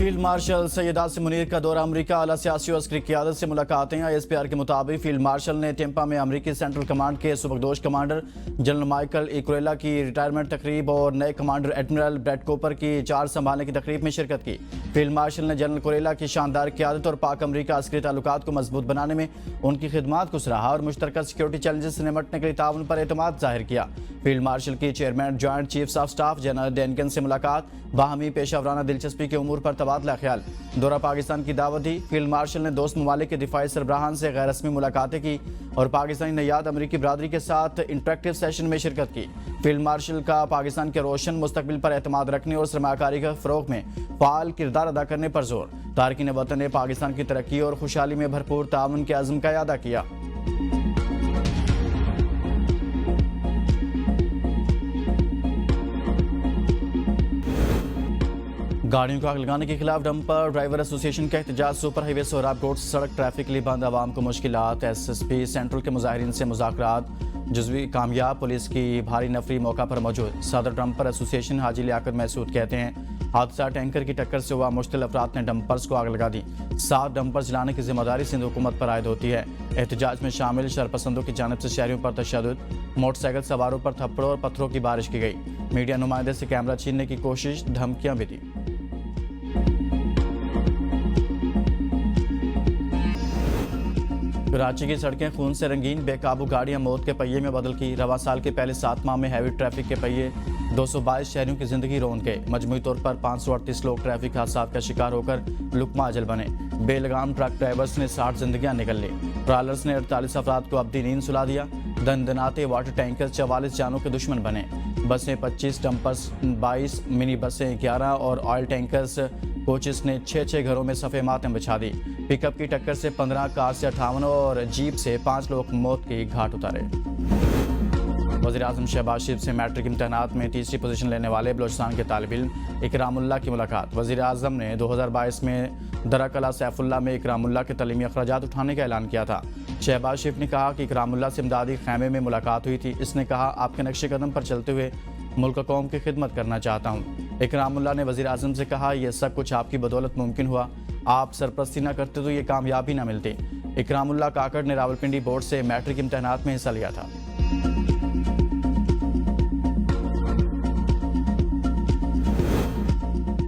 Field marshal Syed Asim Munir का दौरा अमरीका, आला सियासी और अस्करी क़यादत से मुलाकातें। ISPR के मुताबिक फील्ड मार्शल ने टेम्पा में अमरीकी सेंट्रल कमांड के सुबकदोश commander general Michael E Kurilla की रिटायरमेंट तकरीब और नए कमांडर एडमिरल ब्रैड कोपर की चार्ज संभालने की तकरीब में शिरकत की। फील्ड मार्शल ने जनरल कुरेला की शानदार क़यादत और पाक अमरीका अस्करी ताल्लुकात को मजबूत बनाने में उनकी खिदमात को सराहा और मुश्तरका सिक्योरिटी चैलेंजेस से निपटने के लिए ताउन पर एतमाद जाहिर किया। फील्ड मार्शल की chairman joint chiefs of staff general Dan Caine से मुलाकात, बाहमी पेशा वराना दिलचस्पी के उमूर पर तबादला ख्याल। दौरा पाकिस्तान की दावत दी। फील्ड मार्शल ने दोस्त ममालिक के दिफाई सरबराहान से गैर रस्मी मुलाकातें की और पाकिस्तानी नयाद अमरीकी बरादरी के साथ इंटरेक्टिव सेशन में शिरकत की। फील्ड मार्शल का पाकिस्तान के रोशन मुस्तकबिल पर एतमाद रखने और सरमाकारी का फ़रोग़ में फ़ाल किरदार अदा करने पर जोर। तारकीन वतन ने पाकिस्तान की तरक्की और खुशहाली में भरपूर ताउन के अज़्म का इयादा किया। गाड़ियों को आग लगाने के खिलाफ डंपर ड्राइवर एसोसिएशन का एहतजाज। सुपर हाईवे सोहराब रोड सड़क ट्रैफिक के लिए बंद, आवाम को मुश्किलात। SSP सेंट्रल के मुजाहिरीन से मुज़ाकरात जुज़वी कामयाब, पुलिस की भारी नफरी मौका पर मौजूद। सदर डंपर एसोसिएशन हाजी लियाकत महसूद कहते हैं हादसा टैंकर की टक्कर से हुआ, मुश्तिल अफराद ने डंपर्स को आग लगा दी। 7 डंपर जलाने की जिम्मेदारी सिंध हुकूमत पर आयद होती है। एहतजाज में शामिल शरपसंदों की जानिब से शहरियों पर तशद्दुद, मोटरसाइकिल सवारों पर थप्पड़ों और पत्थरों की बारिश की गई। मीडिया नुमाइंदे से कैमरा छीनने की कोशिश, धमकियां भी दी। कराची की सड़कें खून से रंगीन, बेकाबू गाड़ियां मौत के पहिए में बदल की। रवा साल के पहले 7 माह में हैवी ट्रैफिक के पहिए 222 शहरियों की जिंदगी रौंद गए। मजमूई तौर पर 538 लोग ट्रैफिक हादसा का शिकार होकर लुकमा अजल बने। बेलगाम ट्रक ड्राइवर्स ने 60 जिंदगियां निकल ली। ट्रालर्स ने 48 अफराद को अब्दी नींद सुला दिया। दनदनाते वाटर टैंकर 44 जानों के दुश्मन बने। बसें 25, डंपर्स 22, मिनी बसें 11 और ऑयल टैंकर्स कोचेस ने 6 घरों में सफ़े मातम बिछा दी। पिकअप की टक्कर से 15, कार से 58 और जीप से 5 लोग मौत की घाट उतारे। वज़ीर-ए-आज़म शहबाज शरीफ से मैट्रिक इम्तहानात में तीसरी पोजीशन लेने वाले बलोचिस्तान के तालिब इल्म इकरामुल्लाह की मुलाकात। वज़ीर-ए-आज़म ने 2022 में दराकला सैफुल्लाह में इकरामुल्लाह के तलीमी अखराजात उठाने का ऐलान किया था। शहबाज शरीफ ने कहा कि इकरामुल्लाह से इमदादी खैमे में मुलाकात हुई थी। इसने कहा, आपके नक्शे कदम पर चलते हुए मुल्क कौम की खिदमत करना चाहता हूँ। इकरामुल्लाह ने वज़ीर-ए-आज़म से कहा, यह सब कुछ आपकी बदौलत मुमकिन हुआ, आप सरपरस्ती न करते तो ये कामयाबी न मिलती। इकरामुल्लाह काकड़ ने रावलपिंडी बोर्ड से मैट्रिक इम्तहानात में हिस्सा लिया था।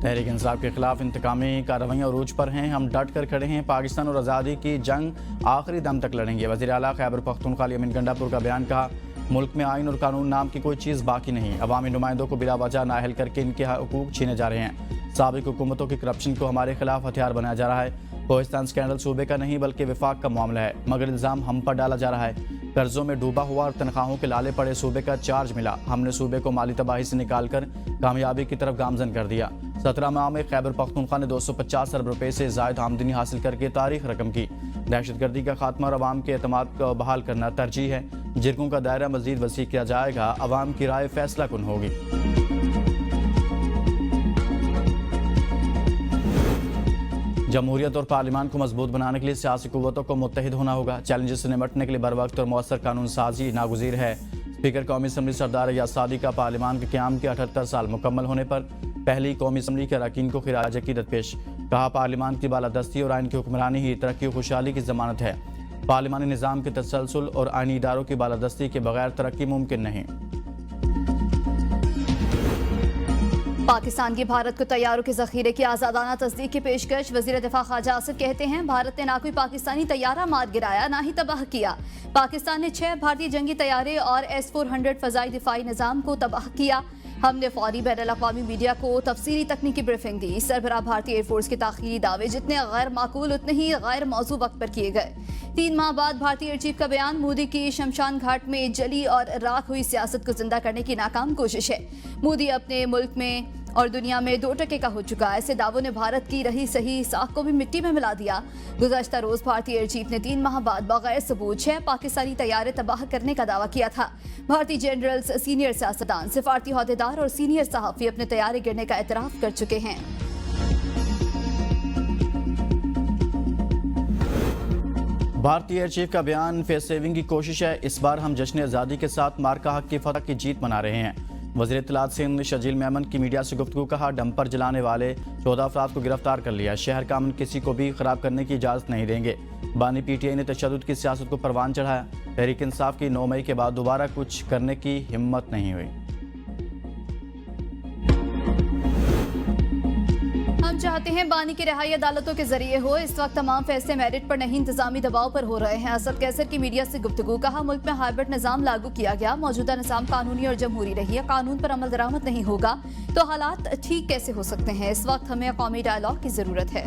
तहरीक इंसाफ के खिलाफ इंतकामी कार्रवाइयाँ उरूज पर हैं। हम डट कर खड़े हैं, पाकिस्तान और आज़ादी की जंग आखिरी दम तक लड़ेंगे। वज़ीर आला खैबर पख्तूनख्वा अमीन गंडापुर का बयान। कहा, मुल्क में आइन और कानून नाम की कोई चीज़ बाकी नहीं। अवामी नुमाइंदों को बिला वजह नाअहल करके इनके हुकूक छीने जा रहे हैं। साबिक हुकूमतों की करप्शन को हमारे खिलाफ हथियार बनाया जा रहा है। कोहिस्तान स्कैंडल सूबे का नहीं बल्कि विफाक का मामला है, मगर इल्ज़ाम हम पर डाला जा रहा है। कर्जों में डूबा हुआ और तनख्वाहों के लाले पड़े सूबे का चार्ज मिला। हमने सूबे को माली तबाही से निकालकर कामयाबी की तरफ गामजन कर दिया। 17 माह में खैबर पख्तूनख्वा ने 250 अरब रुपये से ज़ायद आमदनी हासिल करके तारीख रकम की। दहशतगर्दी का खात्मा और अवाम के एतमाद को बहाल करना तरजीह है। जिरगों का दायरा मज़ीद वसी किया जाएगा। अवाम की राय फैसला कुन होगी। जमहूरियत और पार्लियामान को मजबूत बनाने के लिए सियासी कुव्वतों को मुत्तहिद होना होगा। चैलेंजेस से निपटने के लिए बर वक्त और मौसर कानून साजी नागुज़ीर है। स्पीकर कौमी असम्बली सरदार अय्याज सादी का पार्लियामान के क़याम के 78 साल मुकम्मल होने पर पहली कौमी असम्बली के अरकान को खिराज अक़ीदत पेश। कहा, पार्लियामान की बालादस्ती और आइन की हुक्मरानी ही तरक्की और खुशहाली की ज़मानत है। पार्लियामानी निज़ाम के तसलसल और आइनी इदारों की बालादस्ती के बगैर तरक्की मुमकिन नहीं। पाकिस्तान की भारत को तैयारों के ज़ख़ीरे की आज़ादाना तस्दीक की पेशकश। वज़ीर दिफा ख्वाजा आसिफ कहते हैं, भारत ने ना कोई पाकिस्तानी तैयारा मार गिराया, ना ही तबाह किया। पाकिस्तान ने 6 भारतीय जंगी तैयारे और S-400 फ़ज़ाई दिफाई निज़ाम को तबाह किया। हमने फौरी बैनुल-अक़वामी मीडिया को तफसीली तकनीकी ब्रीफिंग दी। सरबराह भारतीय एयरफोर्स के ताख़ीरी दावे जितने गैर माकूल उतने ही गैर मौजू वक्त पर किए गए। 3 माह बाद भारतीय एयर चीफ का बयान। मोदी की शमशान घाट में जली और राख हुई सियासत को जिंदा करने की नाकाम कोशिश है। मोदी अपने मुल्क में और दुनिया में 2 टके का हो चुका है। ऐसे दावों ने भारत की रही सही साख को भी मिट्टी में मिला दिया। गुज़श्ता रोज भारतीय एयर चीफ ने 3 माह बाद बगैर सबूत 6 पाकिस्तानी तैयारे तबाह करने का दावा किया था। भारतीय जनरल्स, सीनियर सियासतदान, सिफारती ओहदेदार और सीनियर सहाफ़ी अपने तैयारे गिरने का एतराफ़ कर चुके हैं। भारतीय एयर चीफ का बयान फेस सेविंग की कोशिश है। इस बार हम जश्न आज़ादी के साथ मार्का हक की फतह की जीत मना रहे हैं। वज़ीर इत्तलात सिंध शजील मेमन की मीडिया से गुफ्तगू। कहा, डंपर जलाने वाले 14 अफराद को गिरफ्तार कर लिया। शहर का अमन किसी को भी खराब करने की इजाज़त नहीं देंगे। बानी PTI ने तशद्दुद की सियासत को परवान चढ़ाया। तहरीक इंसाफ की 9 मई के बाद दोबारा कुछ करने की हिम्मत नहीं हुई। हम चाहते हैं बानी की रिहाई अदालतों के जरिए हो। इस वक्त तमाम फैसले मेरिट पर नहीं इंतजामी दबाव पर हो रहे हैं। असद कैसर की मीडिया से गुफ्तगू। कहा, मुल्क में हाइब्रिड निज़ाम लागू किया गया। मौजूदा निज़ाम कानूनी और जमहूरी रही है। कानून पर अमल दरामद नहीं होगा तो हालात ठीक कैसे हो सकते हैं। इस वक्त हमें कौमी डायलॉग की जरूरत है।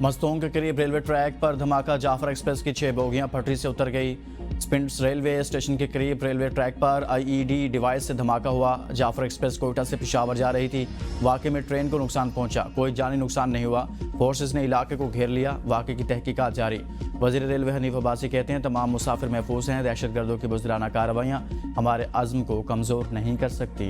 मस्तोंग के करीब रेलवे ट्रैक पर धमाका। जाफर एक्सप्रेस की 6 बोगियां पटरी से उतर गई। स्पिंड्स रेलवे स्टेशन के करीब रेलवे ट्रैक पर IED डिवाइस से धमाका हुआ। जाफर एक्सप्रेस कोयटा से पेशावर जा रही थी। वाक़े में ट्रेन को नुकसान पहुंचा, कोई जानी नुकसान नहीं हुआ। फोर्सेस ने इलाके को घेर लिया। वाक़े की तहकीकात जारी। वज़ीर रेलवे हनीफ अब्बासी कहते हैं, तमाम मुसाफिर महफूज हैं। दहशतगर्दों की बुज़दिलाना कार्रवाइयाँ हमारे अज़्म को कमज़ोर नहीं कर सकती।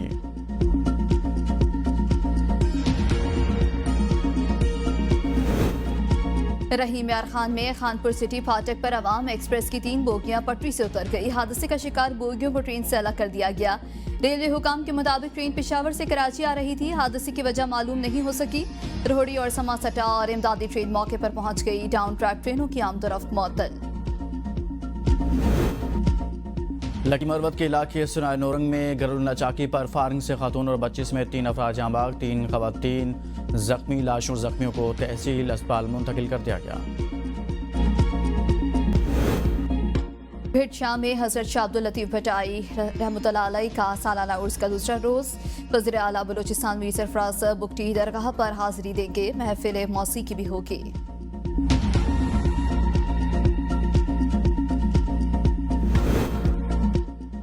रहीम यार खान में खानपुर सिटी फाटक पर अवाम एक्सप्रेस की 3 बोगियां पटरी से उतर गई। हादसे का शिकार बोगियों को ट्रेन से अलग कर दिया गया। रेलवे हुकाम के मुताबिक ट्रेन पेशावर से कराची आ रही थी। हादसे की वजह मालूम नहीं हो सकी। रोहड़ी और समासटा और इमदादी ट्रेन मौके पर पहुंच गई। डाउन ट्रैक ट्रेनों की आमदोरफ्त मुअत्तल। लकी मरवत के इलाके सुनाय नौरंग में गरुल्ला चाकी पर फायरिंग से खातून और बच्ची समेत 3 अफराद जाँ बाग, 3 खवातीन जख्मी। लाशों जख्मियों को तहसील अस्पताल मुंतकिल कर दिया गया। भिट शाह में हजरत शाह अब्दुल लतीफ भटाई रहमतुल्लाह अलैह का सालाना उर्स का दूसरा रोज। वज़ीर आला बलूचिस्तान मीर सरफराज बुगटी दरगाह पर हाजिरी देंगे। महफिल मौसीकी भी होगी।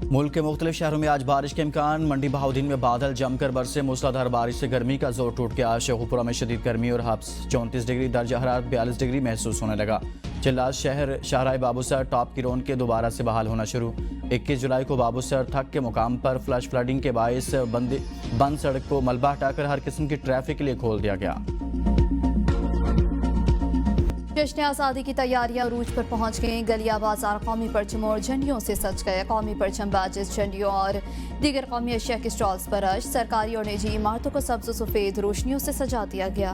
मुल्क के मुख्तलिफ शहरों में आज बारिश के इम्कान। मंडी बहाउद्दीन में बादल जमकर बरसे। मूसलाधार बारिश से गर्मी का जोर टूट गया। शेखुपुरा में शदीद गर्मी और हब्स 34 डिग्री, दर्जा हरारत 42 डिग्री महसूस होने लगा। चिल्लाज शहर शाहराह बाबूसर टॉप की रौनक के दोबारा से बहाल होना शुरू। 21 जुलाई को बाबूसर थक के मुकाम पर फ्लश फ्लडिंग के बायस बंद सड़क को मलबा हटाकर हर किस्म की ट्रैफिक के लिए खोल दिया गया। जश्न आज़ादी की तैयारियां अरूज पर पहुंच गईं। गलिया बाजार कौमी परचमों और झंडियों से सज गए। कौमी परचम, बैजेस, झंडियों और दीगर कौमी अशिया के स्टॉल्स पर सरकारी और निजी इमारतों को सब्ज़ सफ़ेद रोशनियों से सजा दिया गया।